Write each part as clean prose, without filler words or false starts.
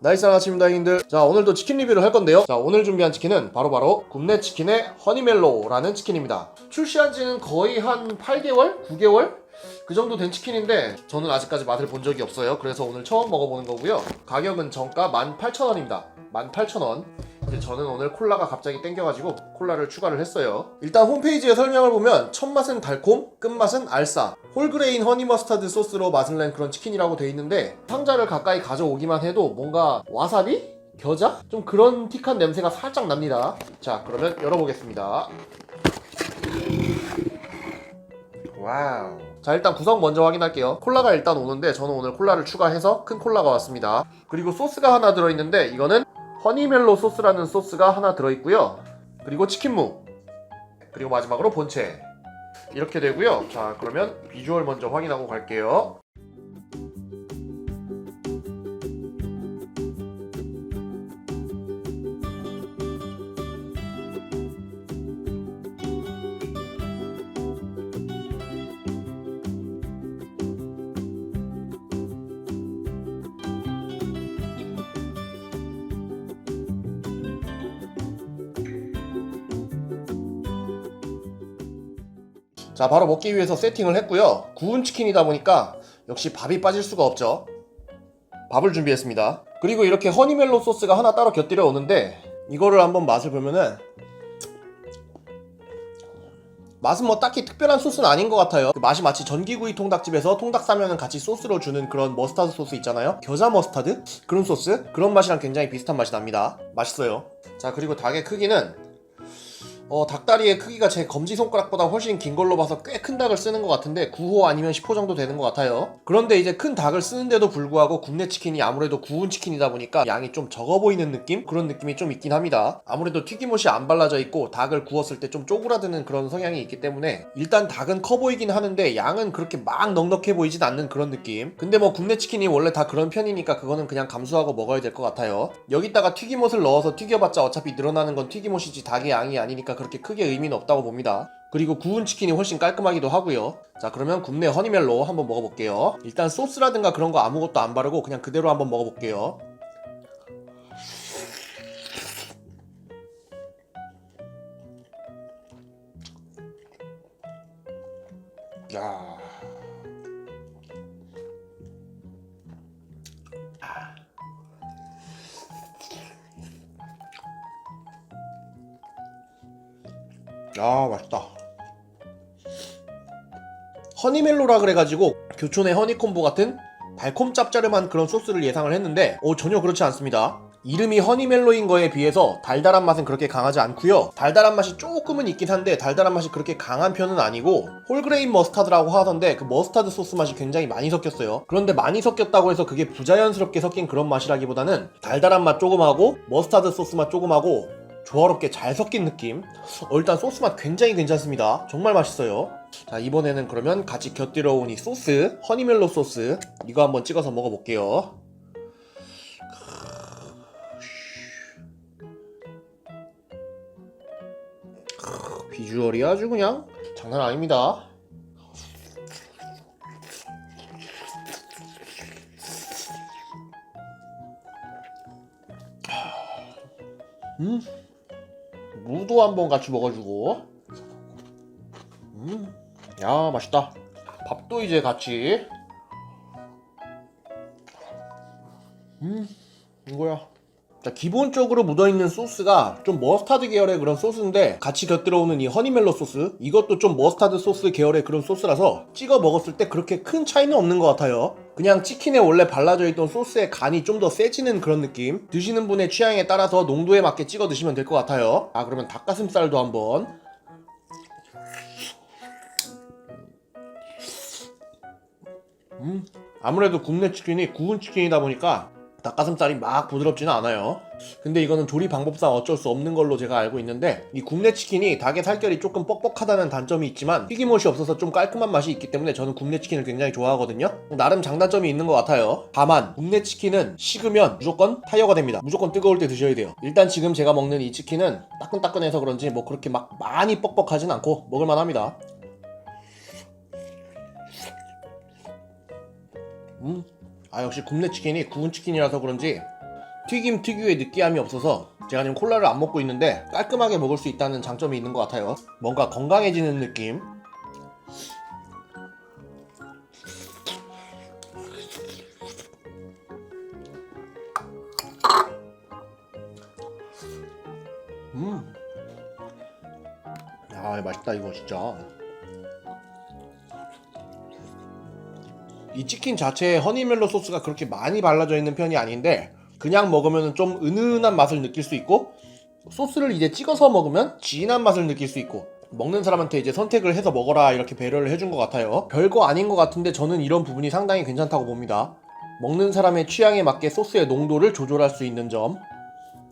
나이스 아침입니다 형님들. 자, 오늘도 치킨 리뷰를 할 건데요. 자, 오늘 준비한 치킨은 바로 굽네 치킨의 허니멜로우라는 치킨입니다. 출시한 지는 거의 한 8개월? 9개월? 그 정도 된 치킨인데 저는 아직까지 맛을 본 적이 없어요. 그래서 오늘 처음 먹어보는 거고요. 가격은 정가 18,000원입니다 18,000원. 이제 저는 오늘 콜라가 갑자기 땡겨가지고 콜라를 추가를 했어요. 일단 홈페이지에 설명을 보면 첫 맛은 달콤, 끝맛은 알싸, 홀그레인 허니 머스타드 소스로 맛을 낸 그런 치킨이라고 돼 있는데, 상자를 가까이 가져오기만 해도 뭔가 와사비? 겨자? 좀 그런 틱한 냄새가 살짝 납니다. 자, 그러면 열어보겠습니다. 와우. 자, 일단 구성 먼저 확인할게요. 콜라가 일단 오는데 저는 오늘 콜라를 추가해서 큰 콜라가 왔습니다. 그리고 소스가 하나 들어있는데 이거는 허니멜로 소스라는 소스가 하나 들어있고요. 그리고 치킨무, 그리고 마지막으로 본체, 이렇게 되고요. 자, 그러면 비주얼 먼저 확인하고 갈게요. 자, 바로 먹기 위해서 세팅을 했고요. 구운 치킨이다 보니까 역시 밥이 빠질 수가 없죠. 밥을 준비했습니다. 그리고 이렇게 허니멜로 소스가 하나 따로 곁들여 오는데, 이거를 한번 맛을 보면은 맛은 뭐 딱히 특별한 소스는 아닌 것 같아요. 그 맛이 마치 전기구이 통닭집에서 통닭 싸면은 같이 소스로 주는 그런 머스타드 소스 있잖아요. 겨자 머스타드? 그런 소스? 그런 맛이랑 굉장히 비슷한 맛이 납니다. 맛있어요. 자, 그리고 닭의 크기는 닭다리의 크기가 제 검지손가락보다 훨씬 긴 걸로 봐서 꽤 큰 닭을 쓰는 것 같은데 9호 아니면 10호 정도 되는 것 같아요. 그런데 이제 큰 닭을 쓰는데도 불구하고 굽네 치킨이 아무래도 구운 치킨이다 보니까 양이 좀 적어 보이는 느낌? 그런 느낌이 좀 있긴 합니다. 아무래도 튀김옷이 안 발라져 있고 닭을 구웠을 때 좀 쪼그라드는 그런 성향이 있기 때문에 일단 닭은 커 보이긴 하는데 양은 그렇게 막 넉넉해 보이진 않는 그런 느낌. 근데 뭐 굽네 치킨이 원래 다 그런 편이니까 그거는 그냥 감수하고 먹어야 될 것 같아요. 여기다가 튀김옷을 넣어서 튀겨봤자 어차피 늘어나는 건 튀김옷이지 닭의 양이 아니니까 그렇게 크게 의미는 없다고 봅니다. 그리고 구운 치킨이 훨씬 깔끔하기도 하고요. 자, 그러면 굽네 허니멜로 한번 먹어볼게요. 일단 소스라든가 그런 거 아무것도 안 바르고 그냥 그대로 한번 먹어볼게요. 야, 맛있다. 허니멜로라 그래가지고 교촌의 허니콤보 같은 달콤 짭짜름한 그런 소스를 예상을 했는데 전혀 그렇지 않습니다. 이름이 허니멜로인 거에 비해서 달달한 맛은 그렇게 강하지 않고요. 달달한 맛이 조금은 있긴 한데 달달한 맛이 그렇게 강한 편은 아니고, 홀그레인 머스타드라고 하던데 그 머스타드 소스 맛이 굉장히 많이 섞였어요. 그런데 많이 섞였다고 해서 그게 부자연스럽게 섞인 그런 맛이라기보다는 달달한 맛 조금 하고 머스타드 소스 맛 조금 하고 조화롭게 잘 섞인 느낌. 일단 소스 맛 굉장히 괜찮습니다. 정말 맛있어요. 자, 이번에는 그러면 같이 곁들여 온 이 소스, 허니멜로 소스, 이거 한번 찍어서 먹어볼게요. 비주얼이 아주 그냥 장난 아닙니다. 무도 한번 같이 먹어주고. 야, 맛있다. 밥도 이제 같이. 이거야. 자, 기본적으로 묻어있는 소스가 좀 머스타드 계열의 그런 소스인데, 같이 곁들여오는 이 허니멜로 소스, 이것도 좀 머스타드 소스 계열의 그런 소스라서 찍어 먹었을 때 그렇게 큰 차이는 없는 것 같아요. 그냥 치킨에 원래 발라져 있던 소스의 간이 좀 더 세지는 그런 느낌. 드시는 분의 취향에 따라서 농도에 맞게 찍어 드시면 될 것 같아요. 그러면 닭가슴살도 한번. 아무래도 굽네 치킨이 구운 치킨이다 보니까 닭가슴살이 막 부드럽지는 않아요. 근데 이거는 조리 방법상 어쩔 수 없는 걸로 제가 알고 있는데, 이 굽네 치킨이 닭의 살결이 조금 뻑뻑하다는 단점이 있지만 튀김옷이 없어서 좀 깔끔한 맛이 있기 때문에 저는 굽네 치킨을 굉장히 좋아하거든요. 나름 장단점이 있는 것 같아요. 다만 굽네 치킨은 식으면 무조건 타이어가 됩니다. 무조건 뜨거울 때 드셔야 돼요. 일단 지금 제가 먹는 이 치킨은 따끈따끈해서 그런지 뭐 그렇게 막 많이 뻑뻑하진 않고 먹을만 합니다. 역시 굽네 치킨이 구운 치킨이라서 그런지 튀김 특유의 느끼함이 없어서 제가 지금 콜라를 안 먹고 있는데 깔끔하게 먹을 수 있다는 장점이 있는 것 같아요. 뭔가 건강해지는 느낌. 야, 맛있다 이거 진짜. 이 치킨 자체에 허니멜로 소스가 그렇게 많이 발라져 있는 편이 아닌데 그냥 먹으면 좀 은은한 맛을 느낄 수 있고, 소스를 이제 찍어서 먹으면 진한 맛을 느낄 수 있고, 먹는 사람한테 이제 선택을 해서 먹어라 이렇게 배려를 해준 것 같아요. 별거 아닌 것 같은데 저는 이런 부분이 상당히 괜찮다고 봅니다. 먹는 사람의 취향에 맞게 소스의 농도를 조절할 수 있는 점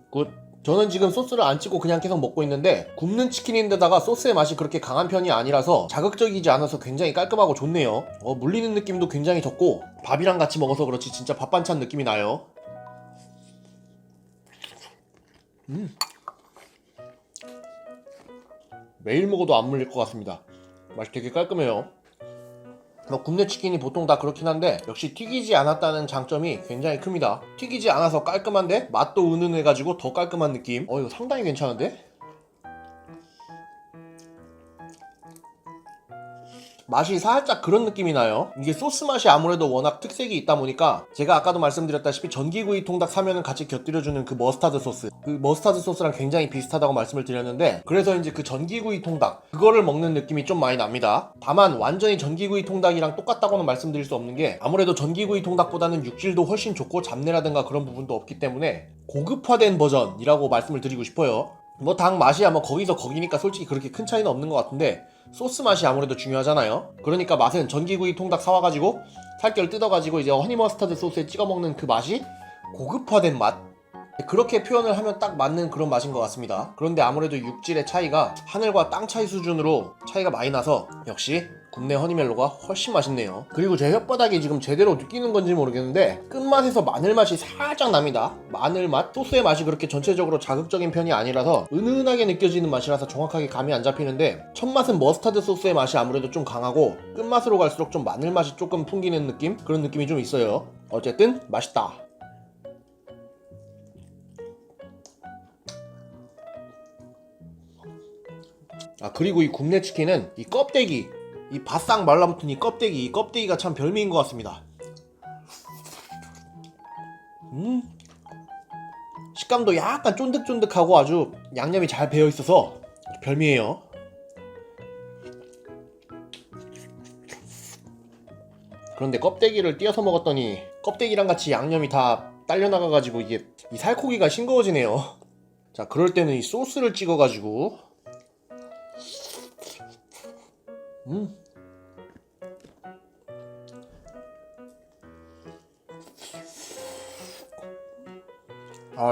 굿. 저는 지금 소스를 안 찍고 그냥 계속 먹고 있는데 굽는 치킨인데다가 소스의 맛이 그렇게 강한 편이 아니라서 자극적이지 않아서 굉장히 깔끔하고 좋네요. 물리는 느낌도 굉장히 적고 밥이랑 같이 먹어서 그렇지 진짜 밥 반찬 느낌이 나요. 매일 먹어도 안 물릴 것 같습니다. 맛이 되게 깔끔해요. 굽네 치킨이 보통 다 그렇긴 한데 역시 튀기지 않았다는 장점이 굉장히 큽니다. 튀기지 않아서 깔끔한데 맛도 은은해가지고 더 깔끔한 느낌. 이거 상당히 괜찮은데? 맛이 살짝 그런 느낌이 나요. 이게 소스 맛이 아무래도 워낙 특색이 있다 보니까 제가 아까도 말씀드렸다시피 전기구이 통닭 사면은 같이 곁들여주는 그 머스타드 소스, 그 머스타드 소스랑 굉장히 비슷하다고 말씀을 드렸는데, 그래서 이제 그 전기구이 통닭 그거를 먹는 느낌이 좀 많이 납니다. 다만 완전히 전기구이 통닭이랑 똑같다고는 말씀드릴 수 없는 게 아무래도 전기구이 통닭보다는 육질도 훨씬 좋고 잡내라든가 그런 부분도 없기 때문에 고급화된 버전이라고 말씀을 드리고 싶어요. 닭 맛이야 거기서 거기니까 솔직히 그렇게 큰 차이는 없는 것 같은데 소스 맛이 아무래도 중요하잖아요. 그러니까 맛은 전기구이 통닭 사와가지고 살결 뜯어가지고 이제 허니머스타드 소스에 찍어 먹는 그 맛이 고급화된 맛, 그렇게 표현을 하면 딱 맞는 그런 맛인 것 같습니다. 그런데 아무래도 육질의 차이가 하늘과 땅 차이 수준으로 차이가 많이 나서 역시 굽네 허니멜로가 훨씬 맛있네요. 그리고 제 혓바닥이 지금 제대로 느끼는 건지 모르겠는데 끝맛에서 마늘 맛이 살짝 납니다. 마늘 맛? 소스의 맛이 그렇게 전체적으로 자극적인 편이 아니라서 은은하게 느껴지는 맛이라서 정확하게 감이 안 잡히는데, 첫 맛은 머스타드 소스의 맛이 아무래도 좀 강하고 끝맛으로 갈수록 좀 마늘 맛이 조금 풍기는 느낌? 그런 느낌이 좀 있어요. 어쨌든 맛있다. 그리고 이 굽네 치킨은 이 껍데기, 이 바싹 말라붙은 이 껍데기가 참 별미인 것 같습니다. 식감도 약간 쫀득쫀득하고 아주 양념이 잘 배어있어서 별미예요. 그런데 껍데기를 띄어서 먹었더니 껍데기랑 같이 양념이 다 딸려나가가지고 이게 이 살코기가 싱거워지네요. 자, 그럴 때는 이 소스를 찍어가지고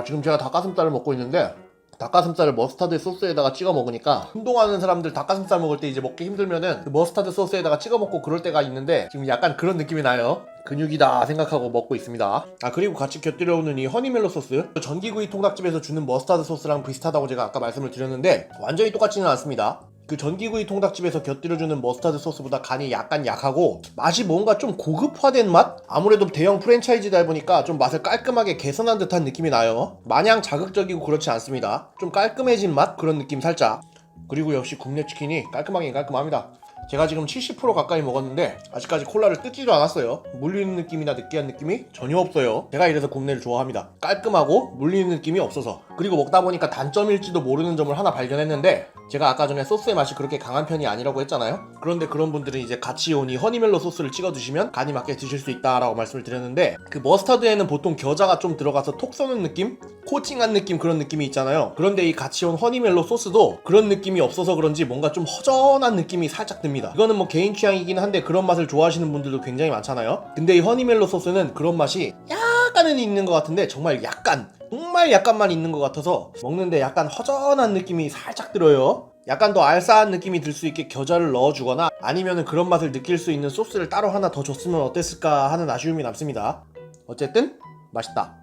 지금 제가 닭가슴살을 먹고 있는데 닭가슴살을 머스타드 소스에다가 찍어 먹으니까 운동하는 사람들 닭가슴살 먹을 때 이제 먹기 힘들면은 그 머스타드 소스에다가 찍어 먹고 그럴 때가 있는데 지금 약간 그런 느낌이 나요. 근육이다 생각하고 먹고 있습니다. 그리고 같이 곁들여오는 이 허니멜로 소스, 전기구이 통닭집에서 주는 머스타드 소스랑 비슷하다고 제가 아까 말씀을 드렸는데 완전히 똑같지는 않습니다. 그 전기구이 통닭집에서 곁들여주는 머스타드 소스보다 간이 약간 약하고 맛이 뭔가 좀 고급화된 맛? 아무래도 대형 프랜차이즈다 보니까 좀 맛을 깔끔하게 개선한 듯한 느낌이 나요. 마냥 자극적이고 그렇지 않습니다. 좀 깔끔해진 맛? 그런 느낌 살짝. 그리고 역시 굽네 치킨이 깔끔하긴 깔끔합니다. 제가 지금 70% 가까이 먹었는데 아직까지 콜라를 뜯지도 않았어요. 물리는 느낌이나 느끼한 느낌이 전혀 없어요. 제가 이래서 굽네를 좋아합니다. 깔끔하고 물리는 느낌이 없어서. 그리고 먹다 보니까 단점일지도 모르는 점을 하나 발견했는데, 제가 아까 전에 소스의 맛이 그렇게 강한 편이 아니라고 했잖아요. 그런데 그런 분들은 이제 같이 온 이 허니멜로 소스를 찍어 드시면 간이 맞게 드실 수 있다라고 말씀을 드렸는데, 그 머스타드에는 보통 겨자가 좀 들어가서 톡 쏘는 느낌? 코팅한 느낌, 그런 느낌이 있잖아요. 그런데 이 같이 온 허니멜로 소스도 그런 느낌이 없어서 그런지 뭔가 좀 허전한 느낌이 살짝 듭니다. 이거는 개인 취향이긴 한데 그런 맛을 좋아하시는 분들도 굉장히 많잖아요. 근데 이 허니멜로 소스는 그런 맛이 약간은 있는 것 같은데 정말 약간만 있는 것 같아서 먹는데 약간 허전한 느낌이 살짝 들어요. 약간 더 알싸한 느낌이 들 수 있게 겨자를 넣어주거나 아니면 그런 맛을 느낄 수 있는 소스를 따로 하나 더 줬으면 어땠을까 하는 아쉬움이 남습니다. 어쨌든 맛있다.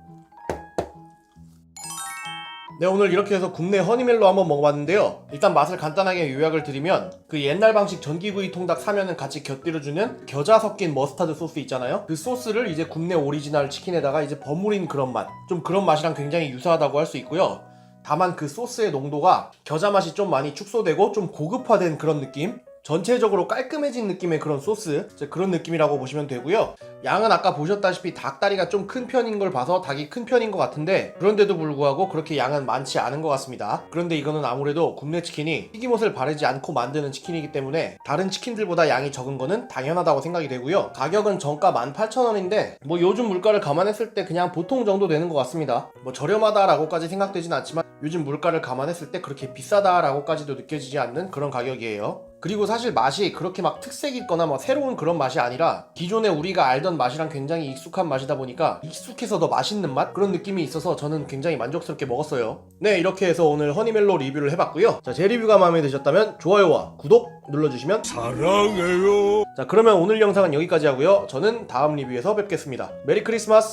네, 오늘 이렇게 해서 국내 허니멜로 한번 먹어봤는데요. 일단 맛을 간단하게 요약을 드리면 그 옛날 방식 전기구이 통닭 사면은 같이 곁들여주는 겨자 섞인 머스타드 소스 있잖아요. 그 소스를 이제 국내 오리지널 치킨에다가 이제 버무린 그런 맛, 좀 그런 맛이랑 굉장히 유사하다고 할 수 있고요. 다만 그 소스의 농도가 겨자 맛이 좀 많이 축소되고 좀 고급화된 그런 느낌? 전체적으로 깔끔해진 느낌의 그런 소스, 그런 느낌이라고 보시면 되고요. 양은 아까 보셨다시피 닭다리가 좀 큰 편인 걸 봐서 닭이 큰 편인 것 같은데, 그런데도 불구하고 그렇게 양은 많지 않은 것 같습니다. 그런데 이거는 아무래도 국내 치킨이 튀김옷을 바르지 않고 만드는 치킨이기 때문에 다른 치킨들보다 양이 적은 거는 당연하다고 생각이 되고요. 가격은 정가 18,000원인데 뭐 요즘 물가를 감안했을 때 그냥 보통 정도 되는 것 같습니다. 뭐 저렴하다라고까지 생각되진 않지만 요즘 물가를 감안했을 때 그렇게 비싸다라고까지도 느껴지지 않는 그런 가격이에요. 그리고 사실 맛이 그렇게 막 특색 있거나 뭐 새로운 그런 맛이 아니라 기존에 우리가 알던 맛이랑 굉장히 익숙한 맛이다 보니까 익숙해서 더 맛있는 맛? 그런 느낌이 있어서 저는 굉장히 만족스럽게 먹었어요. 네, 이렇게 해서 오늘 허니멜로 리뷰를 해봤고요. 자, 제 리뷰가 마음에 드셨다면 좋아요와 구독 눌러주시면 사랑해요. 자, 그러면 오늘 영상은 여기까지 하고요. 저는 다음 리뷰에서 뵙겠습니다. 메리 크리스마스!